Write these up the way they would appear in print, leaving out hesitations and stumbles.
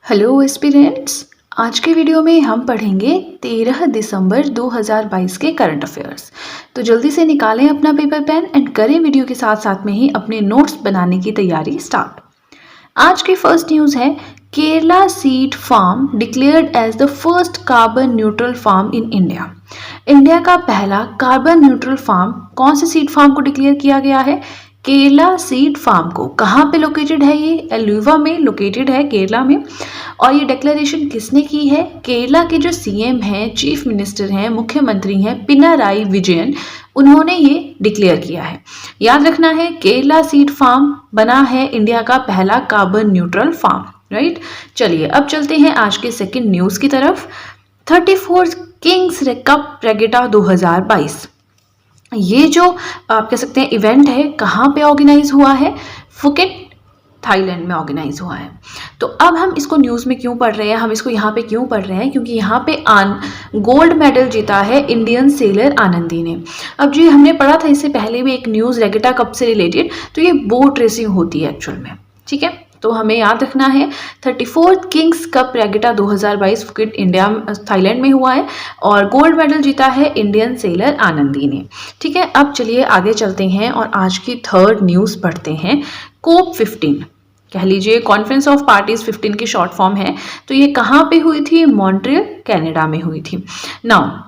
Hello aspirants. आज के video में हम पढ़ेंगे 13 दिसंबर 2022 के करंट अफेयर्स। तो जल्दी से निकालें अपना पेपर पेन एंड करें वीडियो के साथ साथ में ही अपने नोट्स बनाने की तैयारी स्टार्ट। आज की फर्स्ट न्यूज़ है Kerala seed farm declared as the first carbon neutral farm in India. India का पहला कार्बन न्यूट्रल फार्म कौन से सीड फार्म को डिक्लेयर किया गया है? केरला सीड फार्म को। कहाँ पे लोकेटेड है ये? एलुवा में लोकेटेड है, केरला में। और ये डिक्लेरेशन किसने की है? केरला के जो सीएम हैं, चीफ मिनिस्टर हैं, मुख्यमंत्री हैं, पिनाराई विजयन, उन्होंने ये डिक्लेयर किया है। याद रखना है, केरला सीड फार्म बना है इंडिया का पहला कार्बन न्यूट्रल फार्म, राइट। चलिए अब चलते हैं आज के सेकंड न्यूज़ की तरफ। 34 किंग्स कप रेगेटा 2022, ये जो आप कह सकते हैं इवेंट है, कहाँ पे ऑर्गेनाइज हुआ है? फुकेट, थाईलैंड में ऑर्गेनाइज हुआ है। तो अब हम इसको न्यूज़ में क्यों पढ़ रहे हैं, हम इसको यहाँ पे क्यों पढ़ रहे हैं? क्योंकि यहाँ पे गोल्ड मेडल जीता है इंडियन सेलर आनंदी ने। अब जी हमने पढ़ा था इससे पहले भी एक न्यूज़ रेगेटा कप से रिलेटेड, तो ये बोट रेसिंग होती है एक्चुअल में, ठीक है। तो हमें याद रखना है 34th Kings Cup regatta 2022 Phuket India Thailand में हुआ है और गोल्ड मेडल जीता है इंडियन सेलर आनंदी ने, ठीक है। अब चलिए आगे चलते हैं और आज की थर्ड न्यूज़ पढ़ते हैं। कोप 15 कह लीजिए कॉन्फ्रेंस ऑफ पार्टीज 15 की शॉर्ट फॉर्म है। तो ये कहाँ पे हुई थी? मॉन्ट्रियल, कनाडा में हुई थी। नाउ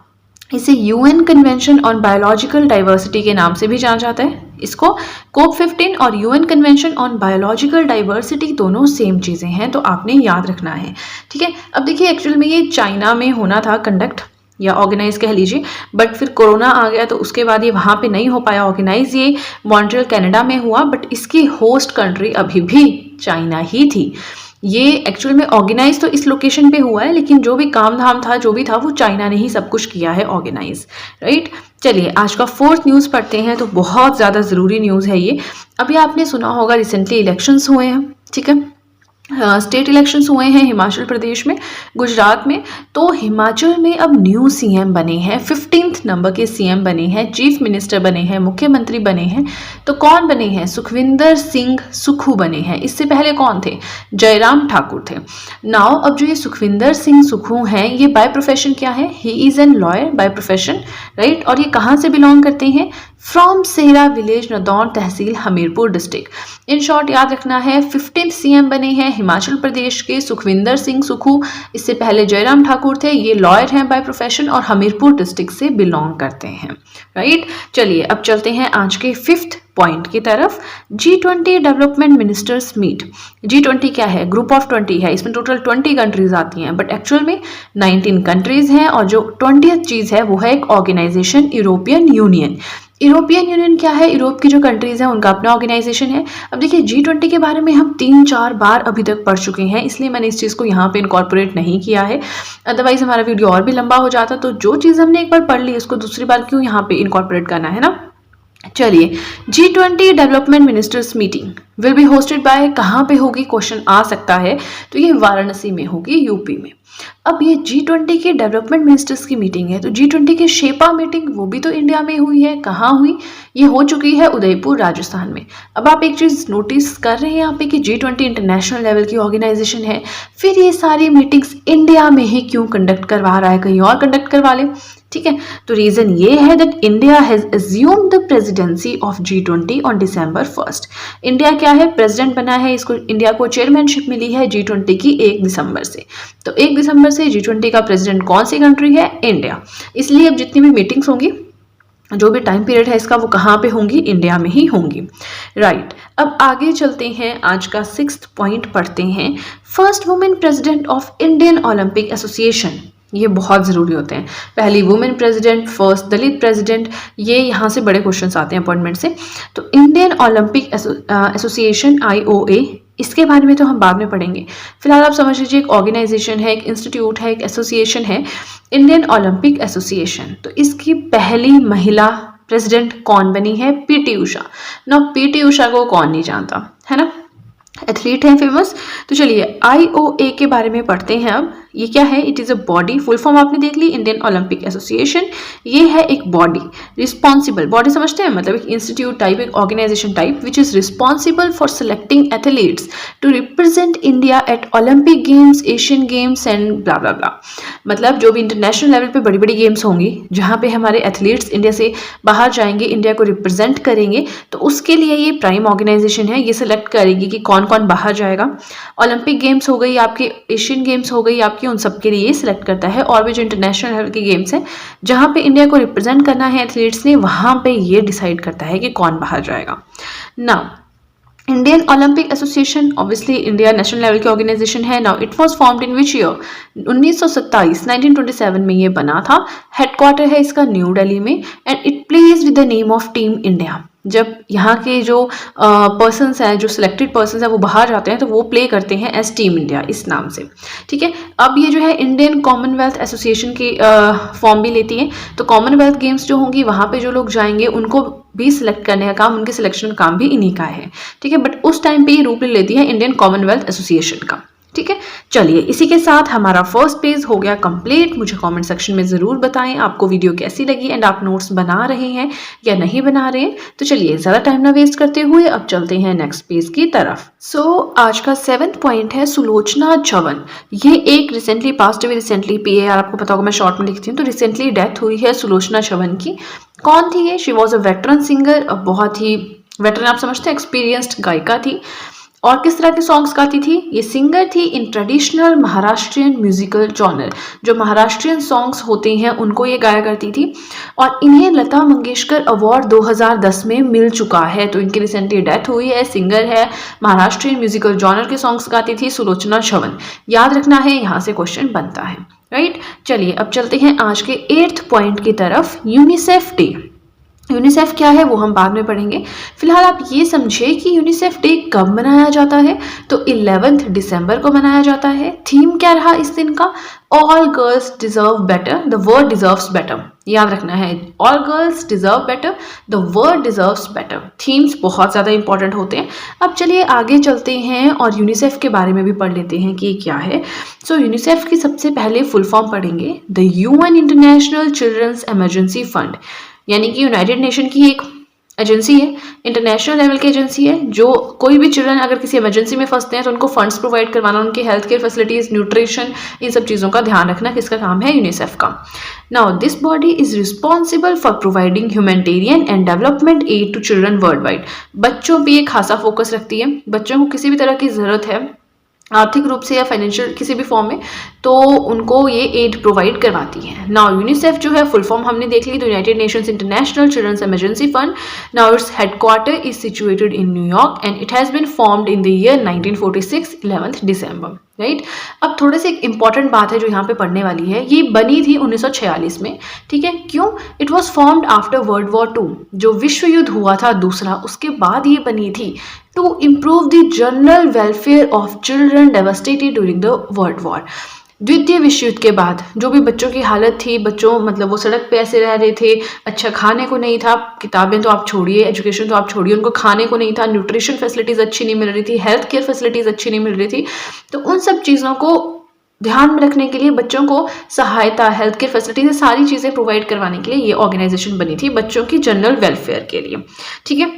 इसे UN convention on biological diversity के नाम से भी जाना जाता है। इसको कोप 15 और UN convention on biological diversity दोनों सेम चीज़ें हैं, तो आपने याद रखना है, ठीक है। अब देखिए एक्चुअल में ये चाइना में होना था कंडक्ट या ऑर्गेनाइज कह लीजिए, बट फिर कोरोना आ गया तो उसके बाद ये वहाँ पे नहीं हो पाया ऑर्गेनाइज। ये मॉन्ट्रियल कनाडा में हुआ, बट इसकी होस्ट कंट्री अभी भी चाइना ही थी। ये एक्चुअल में ऑर्गेनाइज तो इस लोकेशन पे हुआ है, लेकिन जो भी काम धाम था, जो भी था, वो चाइना ने ही सब कुछ किया है ऑर्गेनाइज, राइट। चलिए आज का फोर्थ न्यूज़ पढ़ते हैं। तो बहुत ज़्यादा ज़रूरी न्यूज़ है ये। अभी आपने सुना होगा रिसेंटली इलेक्शंस हुए हैं, ठीक है। स्टेट इलेक्शंस हुए हैं हिमाचल प्रदेश में, गुजरात में। तो हिमाचल में अब न्यू सीएम बने हैं, 15th नंबर के सीएम बने हैं, चीफ मिनिस्टर बने हैं, मुख्यमंत्री बने हैं। तो कौन बने हैं? सुखविंदर सिंह सुक्खू बने हैं। इससे पहले कौन थे? जयराम ठाकुर थे। नाउ अब जो ये सुखविंदर सिंह सुक्खू हैं, ये बाय प्रोफेशन क्या है? He is an lawyer by profession, right. और ये कहाँ से बिलोंग करते हैं? From Sera village, Nadaun tehsil, Hamirpur district. In short याद रखना है 15th सीएम बने हैं हिमाचल प्रदेश के सुखविंदर सिंह सुक्खू। इससे पहले जयराम ठाकुर थे, ये लॉयर हैं बाय प्रोफेशन और हमीरपुर डिस्ट्रिक्ट से बिलोंग करते हैं, राइट। चलिए अब चलते हैं आज के 5th पॉइंट की तरफ। G20 development ministers meet. G20 क्या है? ग्रुप ऑफ 20 है। इसमें टोटल 20 कंट्रीज आती हैं, बट एक्चुअल में 19 कंट्रीज हैं। और जो 20th चीज़ है वो है एक organization, European union. European union क्या है? यूरोप की जो कंट्रीज हैं उनका अपना ऑर्गेनाइजेशन है। अब देखिए G20 के बारे में हम 3-4 बार अभी तक पढ़ चुके हैं, इसलिए मैंने इस चीज़ को यहाँ पे इनकॉर्पोरेट नहीं किया है, अदरवाइज हमारा वीडियो और भी लंबा हो जाता। तो जो चीज़ हमने एक बार पढ़ ली उसको दूसरी बार क्यों यहाँ पे इनकॉर्पोरेट करना है ना। चलिए G20 development ministers meeting will be hosted by, कहाँ पे होगी? क्वेश्चन आ सकता है। तो ये वाराणसी में होगी, यूपी में। अब ये G20 के डेवलपमेंट मिनिस्टर्स की मीटिंग है, तो G20 की शेपा मीटिंग वो भी तो इंडिया में हुई है। कहाँ हुई? ये हो चुकी है उदयपुर, राजस्थान में। अब आप एक चीज़ नोटिस कर रहे हैं यहाँ पे कि G20 इंटरनेशनल लेवल की ऑर्गेनाइजेशन है, फिर ये सारी मीटिंग्स इंडिया में ही क्यों कंडक्ट करवा रहा है? कहीं और कंडक्ट करवा ले, ठीक है। तो रीजन ये है that India has assumed the presidency of G20 on December 1st। India क्या है? प्रेसिडेंट बना है। इसको इंडिया को चेयरमैनशिप मिली है G20 की 1 दिसंबर से। तो 1 दिसंबर से G20 का प्रेसिडेंट कौन सी कंट्री है? इंडिया। इसलिए अब जितनी भी मीटिंग्स होंगी, जो भी टाइम पीरियड है इसका, वो कहाँ पे होंगी? इंडिया में ही होंगी, राइट। अब आगे चलते हैं, आज का 6th पॉइंट पढ़ते हैं। First women president of Indian Olympic association. ये बहुत ज़रूरी होते हैं। पहली वुमेन प्रेसिडेंट, फर्स्ट दलित प्रेसिडेंट, ये यहाँ से बड़े क्वेश्चंस आते हैं अपॉइंटमेंट से। तो इंडियन ओलंपिक एसोसिएशन IOA, इसके बारे में तो हम बाद में पढ़ेंगे। फिलहाल आप समझ लीजिए एक ऑर्गेनाइजेशन है, एक इंस्टीट्यूट है, एक एसोसिएशन है, इंडियन ओलंपिक एसोसिएशन। तो इसकी पहली महिला प्रेसिडेंट कौन बनी है? PT उषा। ना PT उषा को कौन नहीं जानता, है ना, एथलीट हैं फेमस। तो चलिए IOA के बारे में पढ़ते हैं। अब ये क्या है? It is a body, full form आपने देख ली, इंडियन ओलंपिक एसोसिएशन। ये है एक बॉडी, रिस्पॉन्सिबल, बॉडी समझते हैं, मतलब एक इंस्टीट्यूट टाइप, एक organisation type, which is responsible for selecting athletes to represent India at Olympic games, Asian games and blah blah blah. मतलब जो भी इंटरनेशनल लेवल पे बड़ी बड़ी गेम्स होंगी जहाँ पे हमारे एथलीट्स इंडिया से बाहर जाएंगे, इंडिया को रिप्रेजेंट करेंगे, तो उसके लिए ये प्राइम ऑर्गेनाइजेशन है, ये सिलेक्ट करेगी कि कौन कौन बाहर जाएगा। ओलंपिक गेम्स हो गई आपकी, एशियन गेम्स हो गई आपकी, उन सब के लिए ये सिलेक्ट करता है। और भी जो इंटरनेशनल लेवल की गेम्स हैं जहाँ पे इंडिया को रिप्रेजेंट करना है एथलीट्स ने, वहाँ पे ये डिसाइड करता है कि कौन बाहर जाएगा। Now Indian Olympic association obviously India national level की ऑर्गेनाइजेशन है। Now it was formed in which year? 1927 में ये बना था। हेडक्वार्टर है इसका न्यू दिल्ली में and it plays with the name of team India. जब यहाँ के जो पर्सन्स हैं, जो सिलेक्टेड पर्सन्स हैं, वो बाहर जाते हैं तो वो प्ले करते हैं एज टीम इंडिया इस नाम से, ठीक है। अब ये जो है इंडियन कॉमनवेल्थ एसोसिएशन की फॉर्म भी लेती है। तो कॉमनवेल्थ गेम्स जो होंगी वहाँ पे जो लोग जाएंगे उनको भी सिलेक्ट करने का काम, उनके सिलेक्शन का काम भी इन्हीं का है, ठीक है। बट उस टाइम पे ये रूप ले लेती है इंडियन कॉमनवेल्थ एसोसिएशन का, ठीक है। चलिए इसी के साथ हमारा फर्स्ट पेज हो गया कंप्लीट। मुझे कमेंट सेक्शन में ज़रूर बताएं आपको वीडियो कैसी लगी एंड आप नोट्स बना रहे हैं या नहीं बना रहे हैं। तो चलिए ज़्यादा टाइम ना वेस्ट करते हुए अब चलते हैं नेक्स्ट पेज की तरफ। आज का 7th पॉइंट है सुलोचना चवन। ये एक रिसेंटली पास्ट हुई, रिसेंटली PAR आपको पता होगा, मैं शॉर्ट में लिखती हूँ। तो रिसेंटली डेथ हुई है सुलोचना चवन की। कौन थी ये? She was a veteran singer, बहुत ही वेटरन आप समझते हैं, एक्सपीरियंस्ड गायिका थी। और किस तरह के सॉन्ग्स गाती थी? ये सिंगर थी in traditional Maharashtrian musical genre, जो महाराष्ट्रियन सॉन्ग्स होते हैं उनको ये गाया करती थी। और इन्हें लता मंगेशकर अवार्ड 2010 में मिल चुका है। तो इनकी रिसेंटली डेथ हुई है। सिंगर है, महाराष्ट्रियन म्यूजिकल जॉनर के सॉन्ग्स गाती थी, सुलोचना चवन। याद रखना है, यहाँ से क्वेश्चन बनता है, राइट। चलिए अब चलते हैं आज के 8th पॉइंट की तरफ, यूनिसेफ डे। यूनिसेफ क्या है वो हम बाद में पढ़ेंगे। फिलहाल आप ये समझे कि यूनिसेफ डे कब मनाया जाता है? तो 11 दिसंबर को मनाया जाता है। थीम क्या रहा इस दिन का? All girls deserve better, the world deserves better. याद रखना है, all girls deserve better, the world deserves better. Themes बहुत ज़्यादा इंपॉर्टेंट होते हैं। अब चलिए आगे चलते हैं और यूनिसेफ के बारे में भी पढ़ लेते हैं कि क्या है। यूनिसेफ की सबसे पहले फुल फॉर्म पढ़ेंगे, the UN international children's emergency fund, यानी कि यूनाइटेड नेशन की एक एजेंसी है, इंटरनेशनल लेवल की एजेंसी है, जो कोई भी चिल्ड्रन अगर किसी इमरजेंसी में फंसते हैं तो उनको फंड्स प्रोवाइड करवाना, उनकी हेल्थ केयर फैसिलिटीज, न्यूट्रिशन, इन सब चीज़ों का ध्यान रखना, किसका काम है? यूनिसेफ का। Now this body is responsible for providing humanitarian and development aid to children world wide. बच्चों पे ये खासा फोकस रखती है। बच्चों को किसी भी तरह की ज़रूरत है आर्थिक रूप से या फाइनेंशियल किसी भी फॉर्म में, तो उनको ये एड प्रोवाइड करवाती है। नाउ यूनिसेफ जो है फुल फॉर्म हमने देख ली, तो united nations international children's emergency fund. Now its headquarter is situated in New York and it has been formed in the year 1946, 11 December, right. अब थोड़े से एक इंपॉर्टेंट बात है जो यहाँ पे पढ़ने वाली है। ये बनी थी 1946 में, ठीक है। क्यों? It was formed after world war 2, जो विश्व युद्ध हुआ था दूसरा, उसके बाद ये बनी थी, to improve the general welfare of children devastated during the world war. द्वितीय विश्व युद्ध के बाद जो भी बच्चों की हालत थी, बच्चों मतलब वो सड़क पे ऐसे रह रहे थे, अच्छा खाने को नहीं था, किताबें तो आप छोड़िए, एजुकेशन तो आप छोड़िए, उनको खाने को नहीं था, न्यूट्रिशन फैसिलिटीज़ अच्छी नहीं मिल रही थी, हेल्थ केयर फैसिलिटीज़ अच्छी नहीं मिल रही थी। तो उन सब चीज़ों को ध्यान में रखने के लिए, बच्चों को सहायता, हेल्थ केयर फैसिलिटीज, सारी चीज़ें प्रोवाइड करवाने के लिए ये ऑर्गेनाइजेशन बनी थी, बच्चों की जनरल वेलफेयर के लिए, ठीक है।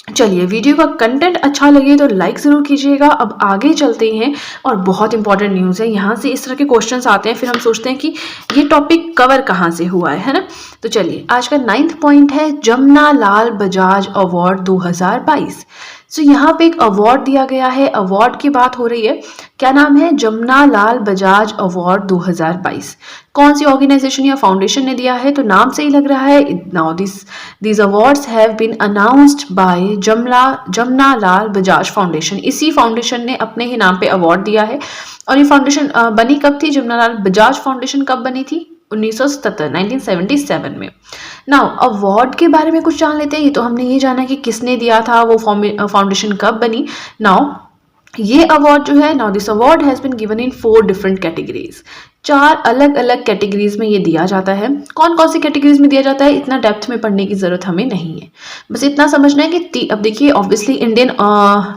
चलिए वीडियो का कंटेंट अच्छा लगे तो लाइक ज़रूर कीजिएगा। अब आगे चलते हैं और बहुत इंपॉर्टेंट न्यूज़ है। यहाँ से इस तरह के क्वेश्चंस आते हैं, फिर हम सोचते हैं कि ये टॉपिक कवर कहाँ से हुआ है ना। तो चलिए आज का 9th पॉइंट है जमुना लाल बजाज अवार्ड 2022। यहाँ पे एक अवार्ड दिया गया है, अवार्ड की बात हो रही है। क्या नाम है? जमुना लाल बजाज अवार्ड 2022। कौन सी ऑर्गेनाइजेशन या फाउंडेशन ने दिया है? तो नाम से ही लग रहा है। Now this awards have been announced by Jamuna Lal Bajaj foundation. इसी फाउंडेशन ने अपने ही नाम पे अवार्ड दिया है। और ये फाउंडेशन बनी कब थी? जमुना लाल बजाज फाउंडेशन कब बनी थी? 1977 में। नाउ अवार्ड के बारे में कुछ जान लेते हैं। ये तो हमने ये जाना कि किसने दिया था, वो फाउंडेशन कब बनी। नाउ ये अवार्ड जो है, now this award has been given in 4 different categories. 4 अलग अलग कैटेगरीज में ये दिया जाता है। कौन कौन सी कैटेगरीज में दिया जाता है इतना डेप्थ में पढ़ने की ज़रूरत हमें नहीं है, बस इतना समझना है कि अब देखिए ऑब्वियसली इंडियन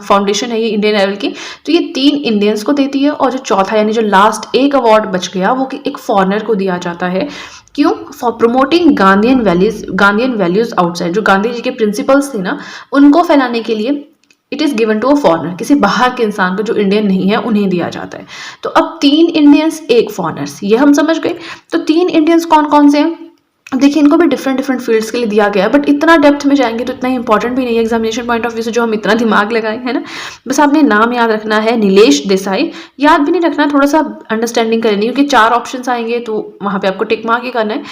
फाउंडेशन है ये, इंडियन लेवल की, तो ये 3 इंडियंस को देती है, और जो चौथा यानी जो लास्ट एक अवार्ड बच गया वो एक फॉरेनर को दिया जाता है। क्यों? For promoting Gandhian values outside. जो गांधी जी के प्रिंसिपल्स थे ना, उनको फैलाने के लिए it is given to a foreigner, किसी बाहर के इंसान को जो इंडियन नहीं है उन्हें दिया जाता है। तो अब 3 इंडियंस 1 फॉरनर्स, ये हम समझ गए। तो 3 इंडियंस कौन कौन से हैं? अब देखिए इनको भी डिफरेंट डिफरेंट फील्ड्स के लिए दिया गया है, बट इतना डेप्थ में जाएंगे तो इतना इंपॉर्टेंट भी नहीं है एग्जामिनेशन पॉइंट ऑफ व्यू से जो हम इतना दिमाग लगाए, है ना। बस आपने नाम याद रखना है, नीलेश देसाई। याद भी नहीं रखना, थोड़ा सा अंडरस्टैंडिंग करनी, क्योंकि 4 ऑप्शंस आएंगे तो वहाँ पे आपको टिक मार्क ही करना है।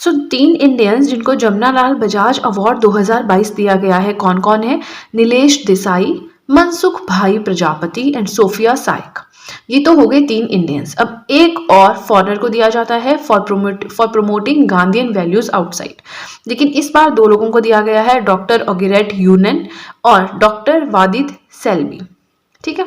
सो 3 इंडियंस जिनको जमनालाल बजाज अवार्ड 2022 दिया गया है, कौन कौन है? नीलेश देसाई, मनसुख भाई प्रजापति एंड सोफिया साइक। ये तो हो गए 3 इंडियंस। अब एक और फॉरनर को दिया जाता है for promoting Gandhian values outside, लेकिन इस बार 2 लोगों को दिया गया है, डॉक्टर ओगेरेट यूनन और डॉक्टर वादिद सेल्वी। ठीक है,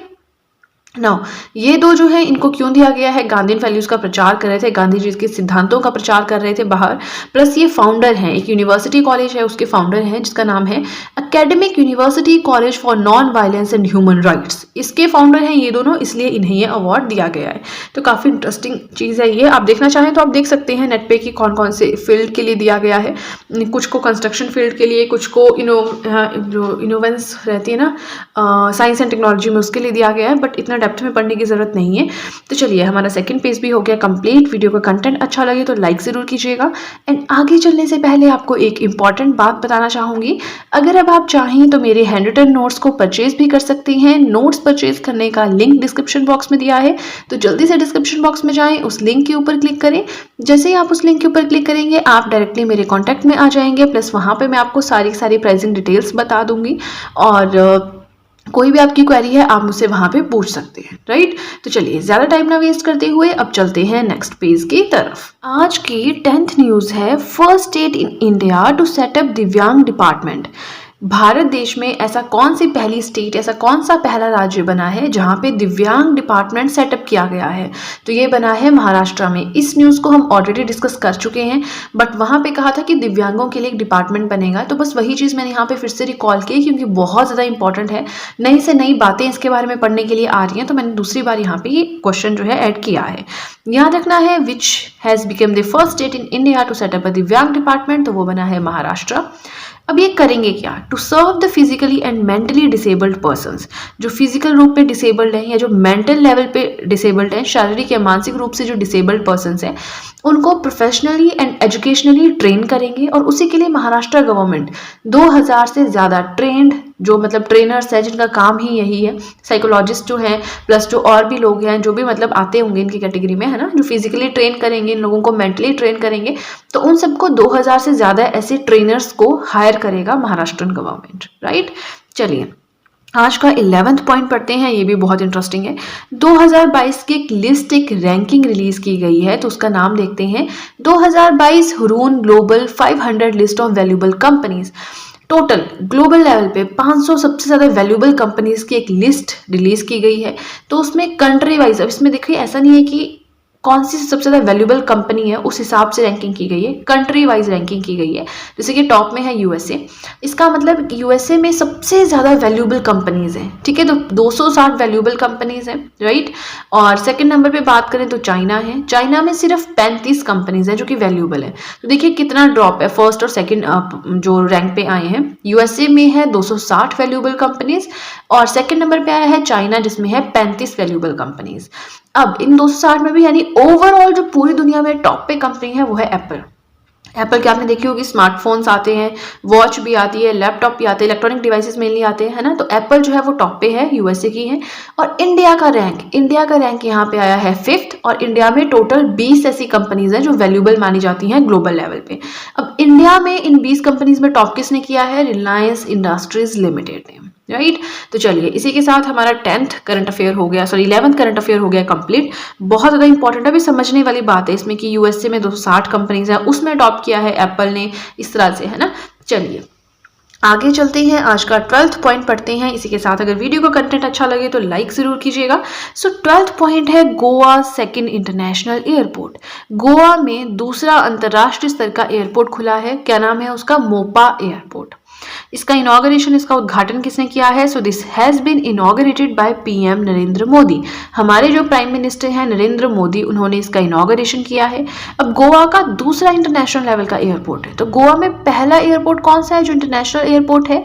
नाउ ये 2 जो है इनको क्यों दिया गया है? गांधीयन वैल्यूज का प्रचार कर रहे थे, गांधी जी के सिद्धांतों का प्रचार कर रहे थे बाहर, प्लस ये फाउंडर हैं, एक यूनिवर्सिटी कॉलेज है उसके फाउंडर हैं जिसका नाम है academic university college for non violence and human rights. इसके फाउंडर हैं ये दोनों, इसलिए इन्हें ये अवार्ड दिया गया है। तो काफ़ी इंटरेस्टिंग चीज़ है ये, आप देखना चाहें तो आप देख सकते हैं नेट पे कि कौन कौन से फील्ड के लिए दिया गया है। कुछ को कंस्ट्रक्शन फील्ड के लिए, कुछ को जो इनोवेंस रहती है ना साइंस एंड टेक्नोलॉजी में, उसके लिए दिया गया है, बट इतना डेप्थ में पढ़ने की जरूरत नहीं है। तो चलिए हमारा सेकंड पेज भी हो गया कंप्लीट। वीडियो का कंटेंट अच्छा लगे तो लाइक ज़रूर कीजिएगा। एंड आगे चलने से पहले आपको एक इंपॉर्टेंट बात बताना चाहूँगी, अगर अब आप चाहें तो मेरे हैंड रिटन नोट्स को परचेज भी कर सकती हैं। नोट्स परचेज करने का लिंक डिस्क्रिप्शन बॉक्स में दिया है, तो जल्दी से डिस्क्रिप्शन बॉक्स में जाएँ, उस लिंक के ऊपर क्लिक करें। जैसे ही आप उस लिंक के ऊपर क्लिक करेंगे आप डायरेक्टली मेरे कॉन्टैक्ट में आ जाएंगे, प्लस वहाँ पर मैं आपको सारी प्राइसिंग डिटेल्स बता दूंगी, और कोई भी आपकी क्वेरी है आप मुझसे वहाँ पे पूछ सकते हैं, राइट। तो चलिए ज़्यादा टाइम ना वेस्ट करते हुए अब चलते हैं नेक्स्ट पेज की तरफ। आज की 10th न्यूज़ है, first state in India to setup divyang department. Bharat देश में ऐसा कौन सी पहली स्टेट, ऐसा कौन सा पहला राज्य बना है जहाँ पे दिव्यांग डिपार्टमेंट सेटअप किया गया है? तो ये बना है महाराष्ट्र में। इस न्यूज़ को हम ऑलरेडी डिस्कस कर चुके हैं, बट वहाँ पे कहा था कि दिव्यांगों के लिए एक डिपार्टमेंट बनेगा, तो बस वही चीज़ मैंने यहाँ पे फिर से रिकॉल की क्योंकि बहुत ज़्यादा इंपॉर्टेंट है, नई से नई बातें इसके बारे में पढ़ने के लिए आ रही हैं, तो मैंने दूसरी बार यहाँ पे ये क्वेश्चन जो है ऐड किया है। याद रखना है which has become the first state in India to set up a divyang department, तो वो बना है महाराष्ट्र। अब ये करेंगे क्या? To serve the physically and mentally disabled persons. जो फिजिकल रूप पे डिसेबल्ड हैं या जो मेंटल लेवल पे डिसेबल्ड हैं, शारीरिक या मानसिक रूप से जो डिसेबल्ड पर्सन्स हैं, उनको प्रोफेशनली एंड एजुकेशनली ट्रेन करेंगे, और उसी के लिए महाराष्ट्र गवर्नमेंट 2000 से ज़्यादा ट्रेंड, जो मतलब ट्रेनर्स हैं जिनका काम ही यही है, साइकोलॉजिस्ट जो हैं, प्लस जो और भी लोग हैं जो भी मतलब आते होंगे इनकी कैटेगरी में, है ना, जो फिजिकली ट्रेन करेंगे, इन लोगों को मेंटली ट्रेन करेंगे, तो उन सबको 2000 से ज़्यादा ऐसे ट्रेनर्स को हायर करेगा महाराष्ट्र गवर्नमेंट, राइट। चलिए आज का 11th पॉइंट पढ़ते हैं, ये भी बहुत इंटरेस्टिंग है। 2022 की एक लिस्ट, एक रैंकिंग रिलीज की गई है, तो उसका नाम देखते हैं, 2022 Hurun global 500 list of valuable companies. Total global level पे 500 सबसे ज़्यादा वैल्यूएबल कंपनीज की एक लिस्ट रिलीज की गई है। तो उसमें कंट्री वाइज, अब इसमें देखिए ऐसा नहीं है कि कौन सी सबसे ज़्यादा वैल्यूएबल कंपनी है उस हिसाब से रैंकिंग की गई है, कंट्री वाइज रैंकिंग की गई है। जैसे कि टॉप में है यूएसए, इसका मतलब यूएसए में सबसे ज़्यादा वैल्यूएबल कंपनीज हैं, ठीक है, तो 260 वैल्यूएबल कंपनीज हैं, राइट। और सेकंड नंबर पे बात करें तो चाइना है, चाइना में सिर्फ 35 कंपनीज हैं जो कि वैल्यूएबल है। तो देखिए कितना ड्रॉप है, फर्स्ट और सेकंड जो रैंक पे आए हैं। यूएसए में है 260 वैल्यूएबल कंपनीज, और सेकंड नंबर पे आया है चाइना जिसमें है 35 वैल्यूएबल कंपनीज। अब इन 260 में भी यानी ओवरऑल जो पूरी दुनिया में टॉप पे कंपनी है वो है एप्पल। एप्पल की आपने देखी होगी, स्मार्टफोन्स आते हैं, वॉच भी आती है, लैपटॉप भी आते हैं, इलेक्ट्रॉनिक डिवाइसेस मेनली आते हैं, है ना। तो एप्पल जो है वो टॉप पे है, यूएसए की है। और इंडिया का रैंक यहाँ पे आया है 5th, और इंडिया में टोटल 20 ऐसी कंपनीज हैं जो वैल्यूएबल मानी जाती हैं ग्लोबल लेवल पे। अब इंडिया में इन 20 कंपनीज में टॉप किसने किया है? रिलायंस इंडस्ट्रीज लिमिटेड ने, राइट। तो चलिए इसी के साथ हमारा 11th करंट अफेयर हो गया, 11th करंट अफेयर हो गया कंप्लीट। बहुत ज़्यादा इंपॉर्टेंट है, अभी समझने वाली बात है इसमें कि यूएसए में 260 कंपनीज हैं, उसमें टॉप किया है एप्पल ने, इस तरह से, है ना। चलिए आगे चलते हैं, आज का 12th पॉइंट पढ़ते हैं। इसी के साथ अगर वीडियो का कंटेंट अच्छा लगे तो लाइक ज़रूर कीजिएगा। सो 12th पॉइंट है Goa second international airport. Goa में दूसरा अंतर्राष्ट्रीय स्तर का एयरपोर्ट खुला है। क्या नाम है उसका? मोपा एयरपोर्ट। इसका इनॉग्रेशन, इसका उद्घाटन किसने किया है? So this has been inaugurated by PM Narendra Modi. हमारे जो प्राइम मिनिस्टर हैं नरेंद्र मोदी, उन्होंने इसका इनॉग्रेशन किया है। अब गोवा का दूसरा इंटरनेशनल लेवल का एयरपोर्ट है। तो गोवा में पहला एयरपोर्ट कौन सा है जो इंटरनेशनल एयरपोर्ट है?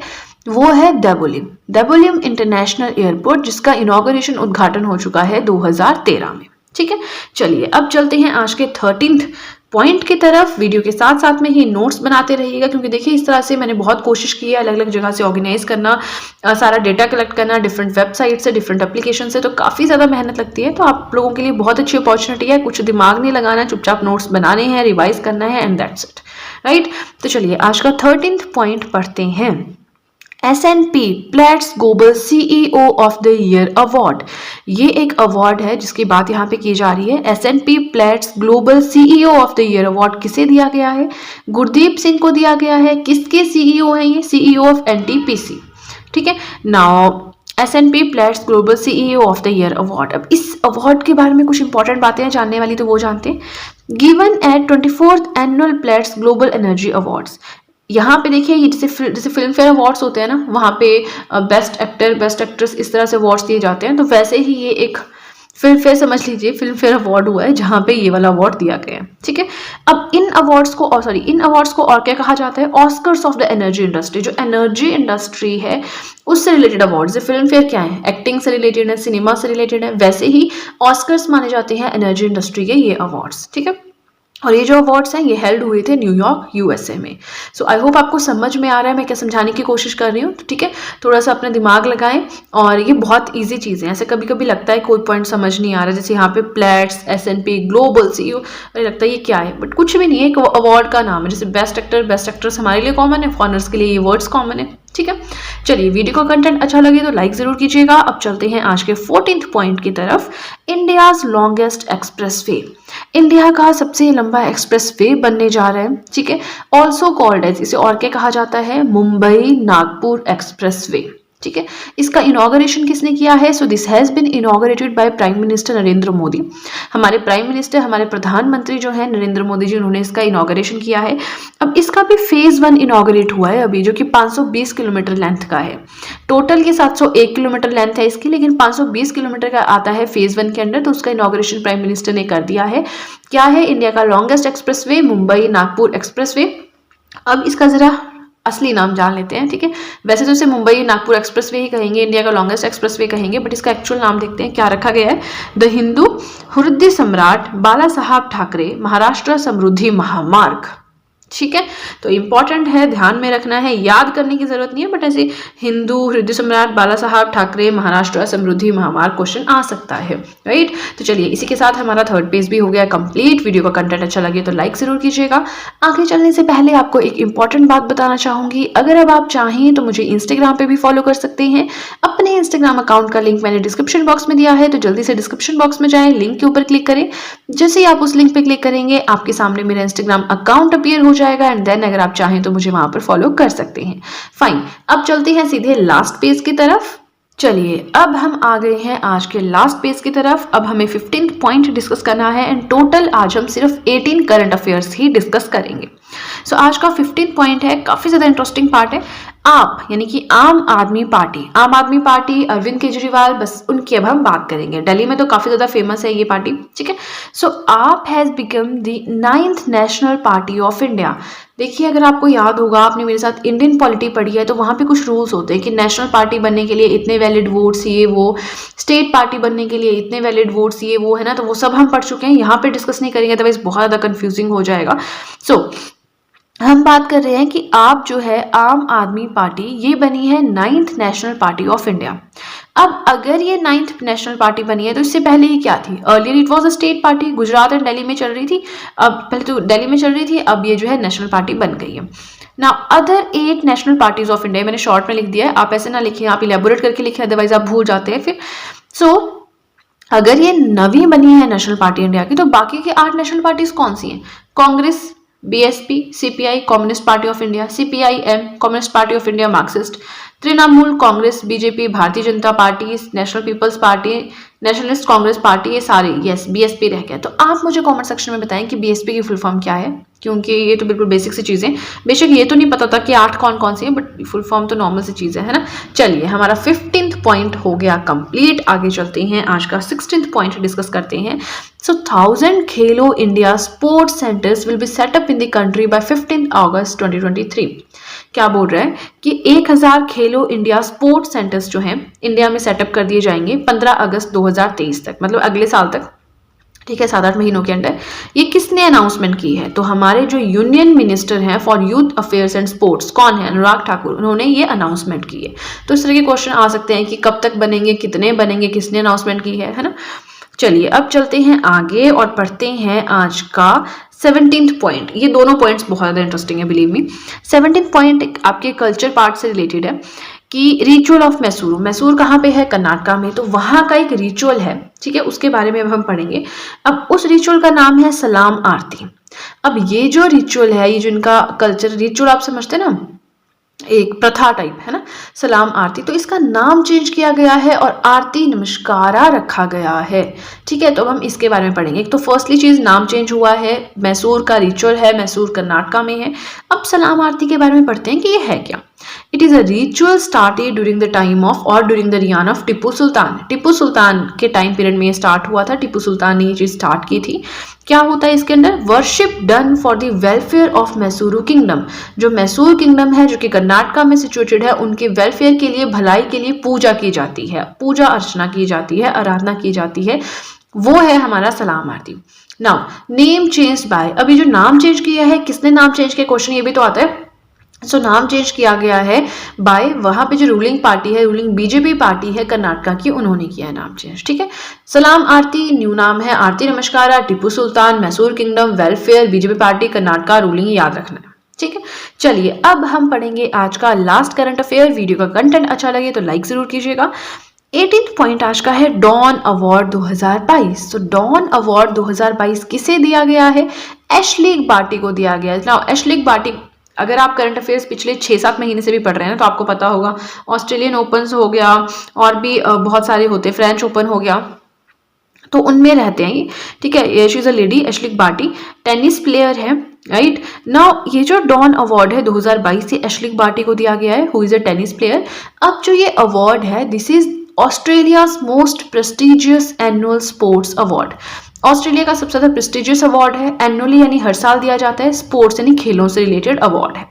वो है देबोलिम इंटरनेशनल एयरपोर्ट, जिसका इनॉग्रेशन, उद्घाटन हो चुका है 2013 में। ठीक है, चलिए अब चलते हैं आज के 13th पॉइंट की तरफ। वीडियो के साथ साथ में ही नोट्स बनाते रहिएगा, क्योंकि देखिए इस तरह से मैंने बहुत कोशिश की है अलग अलग जगह से ऑर्गेनाइज करना, सारा डेटा कलेक्ट करना डिफरेंट वेबसाइट से, डिफरेंट एप्लीकेशन से, तो काफ़ी ज़्यादा मेहनत लगती है। तो आप लोगों के लिए बहुत अच्छी अपॉर्चुनिटी है, कुछ दिमाग नहीं लगाना, चुपचाप नोट्स बनाने हैं, रिवाइज करना है, एंड दैट्स इट, राइट। तो चलिए आज का 13th पॉइंट पढ़ते हैं। S&P plates global CEO of the year award. ये एक अवार्ड है जिसकी बात यहाँ पे की जा रही है। S&P plates global CEO of the year award किसे दिया गया है? गुरदीप सिंह को दिया गया है। किसके CEO हैं ये? CEO of NTPC। ठीक है, now S&P plates global CEO of the year award. अब इस अवार्ड के बारे में कुछ इंपॉर्टेंट बातें हैं जानने वाली, तो वो जानते हैं। Given at 24th annual plates global energy awards. यहाँ पे देखिए, ये जैसे फिल्म फेयर अवार्ड्स होते हैं ना, वहाँ पे बेस्ट एक्टर, बेस्ट एक्ट्रेस, इस तरह से अवार्ड्स दिए जाते हैं। तो वैसे ही ये एक फिल्म फेयर, समझ लीजिए फिल्म फेयर अवार्ड हुआ है जहाँ पे ये वाला अवार्ड दिया गया है। ठीक है, अब इन अवार्ड्स को और क्या कहा जाता है? Oscars of the energy industry. जो एनर्जी इंडस्ट्री है उससे रिलेटेड अवार्ड्स। फिल्म फेयर क्या है? एक्टिंग से रिलेटेड है, सिनेमा से रिलेटेड है, वैसे ही ऑस्कर्स माने जाते हैं एनर्जी इंडस्ट्री के ये अवार्ड्स। ठीक है, और ये जो अवार्ड्स हैं ये हेल्ड हुए थे न्यूयॉर्क USA में। सो आई होप आपको समझ में आ रहा है मैं क्या समझाने की कोशिश कर रही हूँ। तो ठीक है, थोड़ा सा अपना दिमाग लगाएं, और ये बहुत इजी चीज़ें हैं। ऐसे कभी कभी लगता है कोई पॉइंट समझ नहीं आ रहा, जैसे यहाँ पे प्लेट्स, S&P ग्लोबल CEO, अरे लगता है ये क्या है, बट कुछ भी नहीं है, एक अवार्ड का नाम है। जैसे बेस्ट एक्टर, बेस्ट एक्ट्रेस हमारे लिए कॉमन है, फॉरनर्स के लिए ये वर्ड्स कॉमन है। ठीक है, चलिए वीडियो का कंटेंट अच्छा लगे तो लाइक जरूर कीजिएगा। अब चलते हैं आज के 14th पॉइंट की तरफ। India's longest express way. India का सबसे लंबा एक्सप्रेस वे बनने जा रहा है। ठीक है, ऑल्सो कॉल्ड एज, इसे और क्या कहा जाता है? Mumbai Nagpur express way. ठीक है, इसका इनॉग्रेशन किसने किया है? So this has been inaugurated by prime minister Narendra Modi. हमारे प्राइम मिनिस्टर, हमारे प्रधानमंत्री जो है नरेंद्र मोदी जी, उन्होंने इसका इनॉग्रेशन किया है। अब इसका भी फेज 1 इनॉग्रेट हुआ है अभी, जो कि 520 किलोमीटर लेंथ का है। टोटल की 701 किलोमीटर लेंथ है इसकी, लेकिन 520 किलोमीटर का आता है फेज 1 के अंडर। तो उसका इनॉग्रेशन प्राइम मिनिस्टर ने कर दिया है। क्या है? इंडिया का longest express way, Mumbai Nagpur express वे। अब इसका जरा असली नाम जान लेते हैं। ठीक है, वैसे तो इसे मुंबई नागपुर एक्सप्रेसवे ही कहेंगे, इंडिया का लॉन्गेस्ट एक्सप्रेसवे कहेंगे, बट इसका एक्चुअल नाम देखते हैं क्या रखा गया है। द हिंदू हृदय सम्राट बाला साहब ठाकरे महाराष्ट्र समृद्धि महामार्ग। ठीक है, तो इंपॉर्टेंट है, ध्यान में रखना है, याद करने की जरूरत नहीं है, बट ऐसे हिंदू हृदय सम्राट बाला साहब ठाकरे महाराष्ट्र समृद्धि महामार्ग क्वेश्चन आ सकता है, राइट। तो चलिए इसी के साथ हमारा 3rd पेज भी हो गया कंप्लीट। वीडियो का कंटेंट अच्छा लगे तो लाइक जरूर कीजिएगा। आगे चलने से पहले आपको एक इंपॉर्टेंट बात बताना चाहूंगी, अगर अब आप चाहें तो मुझे इंस्टाग्राम पे भी फॉलो कर सकते हैं। अपने इंस्टाग्राम अकाउंट का लिंक मैंने डिस्क्रिप्शन बॉक्स में दिया है, तो जल्दी से डिस्क्रिप्शन बॉक्स में जाएं, लिंक के ऊपर क्लिक करें। जैसे ही आप उस लिंक पे क्लिक करेंगे आपके सामने मेरा इंस्टाग्राम अकाउंट अपीयर हो जाएगा, एंड देन अगर आप चाहें तो मुझे वहां पर फॉलो कर सकते हैं। फाइन, अब चलते हैं सीधे लास्ट पेज की तरफ। चलिए अब हम आ गए हैं आज के लास्ट पेज की तरफ। अब हमें 15th पॉइंट डिस्कस करना है, एंड टोटल आज हम सिर्फ 18 करंट अफेयर्स ही डिस्कस करेंगे। सो आज का 15th पॉइंट है, काफी ज्यादा इंटरेस्टिंग पार्ट है। आप यानी कि आम आदमी पार्टी अरविंद केजरीवाल, बस उनकी अब हम बात करेंगे। दिल्ली में तो काफी ज्यादा फेमस है ये पार्टी। ठीक है, सो आप has become the 9th national party of India. देखिए अगर आपको याद होगा, आपने मेरे साथ इंडियन पॉलिटी पढ़ी है, तो वहाँ पे कुछ रूल्स होते हैं कि नेशनल पार्टी बनने के लिए इतने वैलिड वोट्स, ये वो, स्टेट पार्टी बनने के लिए इतने वैलिड वोट्स, ये वो, है ना। तो वो सब हम पढ़ चुके हैं, यहाँ पे डिस्कस नहीं करेंगे, अदरवाइज बहुत ज़्यादा कंफ्यूजिंग हो जाएगा। सो हम बात कर रहे हैं कि आप जो है आम आदमी पार्टी, ये बनी है 9th national party of India. अब अगर ये 9th नेशनल पार्टी बनी है तो इससे पहले ही क्या थी? Earlier it was a state party, Gujarat and Delhi में चल रही थी। अब पहले तो दिल्ली में चल रही थी, अब ये जो है नेशनल पार्टी बन गई है। Now other 8 national parties of India, मैंने शॉर्ट में लिख दिया है, आप ऐसे ना लिखिए, आप इलेबोरेट करके लिखिए, अदरवाइज आप भूल जाते हैं फिर। सो अगर ये 9वीं बनी है नेशनल पार्टी इंडिया की, तो बाकी के 8 नेशनल पार्टीज कौन सी हैं? Congress, BSP, CPI communist party of India, CPIM communist party of India marxist, Trinamool Congress, BJP, Bharatiya Janata party, national people's party, nationalist Congress party, ये सारे यस बीएसपी रह गया। तो आप मुझे कमेंट सेक्शन में बताएं कि बीएसपी की फुल फॉर्म क्या है, क्योंकि ये तो बिल्कुल बेसिक सी चीज़ें, बेशक ये तो नहीं पता था कि 8 कौन कौन सी है, बट फुल फॉर्म तो नॉर्मल सी चीज़ है ना। चलिए हमारा 15th पॉइंट हो गया कंप्लीट। आगे चलते हैं, आज का 16th पॉइंट डिस्कस करते हैं। सो 1000 खेलो India sports centres will be set up in the country bye 15 अगस्त 2023। क्या बोल रहा है कि 1000 खेलो इंडिया स्पोर्ट्स सेंटर्स जो हैं इंडिया में सेटअप कर दिए जाएंगे 15 अगस्त 2023 तक, मतलब अगले साल तक, ठीक है, 7-8 महीनों के अंदर। ये किसने अनाउंसमेंट की है? तो हमारे जो यूनियन मिनिस्टर हैं for youth affairs and sports, कौन है? अनुराग ठाकुर, उन्होंने ये अनाउंसमेंट की है। तो इस तरह के क्वेश्चन आ सकते हैं कि कब तक बनेंगे, कितने बनेंगे, किसने अनाउंसमेंट की है ना। चलिए अब चलते हैं आगे और पढ़ते हैं आज का 17th पॉइंट। ये दोनों पॉइंट्स बहुत ज़्यादा इंटरेस्टिंग है, बिलीव मी। 17th पॉइंट आपके कल्चर पार्ट से रिलेटेड है कि रिचुअल ऑफ मैसूर। मैसूर कहाँ पे है? कर्नाटका में। तो वहाँ का एक रिचुअल है, ठीक है, उसके बारे में अब हम पढ़ेंगे। अब उस रिचुअल का नाम है सलाम आरती। अब ये जो रिचुअल है, ये जो इनका कल्चर रिचुअल, आप समझते हैं ना, एक प्रथा टाइप है ना, सलाम आरती, तो इसका नाम चेंज किया गया है और आरती नमस्कारा रखा गया है, ठीक है। तो अब हम इसके बारे में पढ़ेंगे। एक तो फर्स्टली चीज नाम चेंज हुआ है, मैसूर का रिचुअल है, मैसूर कर्नाटका में है। अब सलाम आरती के बारे में पढ़ते हैं कि ये है क्या। It is a ritual started during the time of और during the reign of Tipu Sultan. Tipu Sultan के टाइम पीरियड में ये स्टार्ट हुआ था, टिप्पू सुल्तान ने ये चीज स्टार्ट की थी। क्या होता है इसके अंदर? Worship done for the welfare of Mysuru kingdom. जो मैसूर किंगडम है, जो कि कर्नाटका में सिचुएटेड है, उनके वेलफेयर के लिए, भलाई के लिए पूजा की जाती है, पूजा अर्चना की जाती है, आराधना की जाती है, वो है हमारा सलाम आरती। नाउ नेम चेंज बाय, अभी जो नाम चेंज किया है, किसने नाम चेंज किया, क्वेश्चन ये भी तो आता है। सो नाम चेंज किया गया है बाय, वहां पे जो रूलिंग पार्टी है, रूलिंग बीजेपी पार्टी है कर्नाटका की, उन्होंने किया है नाम चेंज, ठीक है। सलाम आरती न्यू नाम है Aarti Namaskara, Tipu Sultan, Mysore kingdom, welfare, BJP party, Karnataka ruling, याद रखना है, ठीक है। चलिए अब हम पढ़ेंगे आज का लास्ट करंट अफेयर। वीडियो का कंटेंट अच्छा लगे तो लाइक जरूर कीजिएगा। 18th पॉइंट आज का है डॉन अवार्ड 2022। तो डॉन अवार्ड 2022 किसे दिया गया है? एशलीग बार्टी को दिया गया है। नाउ एशलीग बार्टी, अगर आप करंट अफेयर्स पिछले 6-7 महीने से भी पढ़ रहे हैं तो आपको पता होगा, ऑस्ट्रेलियन ओपन हो गया और भी बहुत सारे होते हैं, फ्रेंच ओपन हो गया, तो उनमें रहते हैं ये, ठीक है। She is a lady, Ashleigh Barty tennis player है, राइट। नाउ ये जो डॉन अवार्ड है 2022 से एशलीग बार्टी को दिया गया है, who is a tennis player. अब जो ये अवार्ड है, this is Australia's most prestigious annual sports award. Australia का सबसे ज्यादा प्रेस्टिजियस अवार्ड है, एनुअली यानी हर साल दिया जाता है, स्पोर्ट्स यानी खेलों से रिलेटेड अवार्ड है।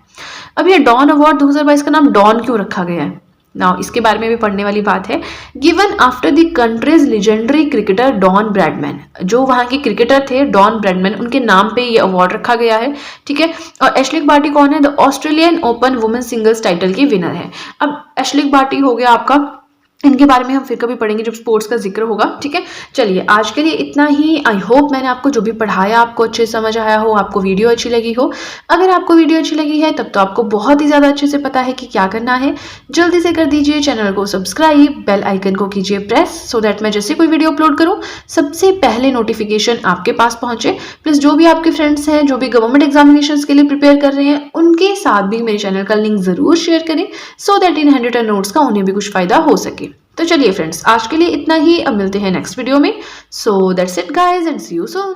अब ये डॉन अवार्ड 2022 का नाम डॉन क्यों रखा गया है? नाउ इसके बारे में भी पढ़ने वाली बात है। Given after the country's legendary cricketer Don Bradman, जो वहां के क्रिकेटर थे डॉन ब्रैडमैन, उनके नाम पे ये अवार्ड रखा गया है, ठीक है। और एशलीग बार्टी कौन है? The Australian open women singles title की विनर है। अब एशलीग बार्टी हो गया आपका, इनके बारे में हम फिर कभी पढ़ेंगे जब स्पोर्ट्स का जिक्र होगा, ठीक है। चलिए आज के लिए इतना ही। आई होप मैंने आपको जो भी पढ़ाया आपको अच्छे समझ आया हो, आपको वीडियो अच्छी लगी हो। अगर आपको वीडियो अच्छी लगी है तब तो आपको बहुत ही ज़्यादा अच्छे से पता है कि क्या करना है। जल्दी से कर दीजिए चैनल को सब्सक्राइब, बेल आइकन को कीजिए प्रेस, सो दैट मैं जैसे कोई वीडियो अपलोड करूँ सबसे पहले नोटिफिकेशन आपके पास पहुँचे। प्लस जो भी आपके फ्रेंड्स हैं जो भी गवर्नमेंट एग्जामिनेशन के लिए प्रिपेयर कर रहे हैं, उनके साथ भी मेरे चैनल का लिंक ज़रूर शेयर करें, so that in hand written notes का उन्हें भी कुछ फ़ायदा हो सके। तो चलिए फ्रेंड्स आज के लिए इतना ही, अब मिलते हैं नेक्स्ट वीडियो में। So that's it guys and see you soon.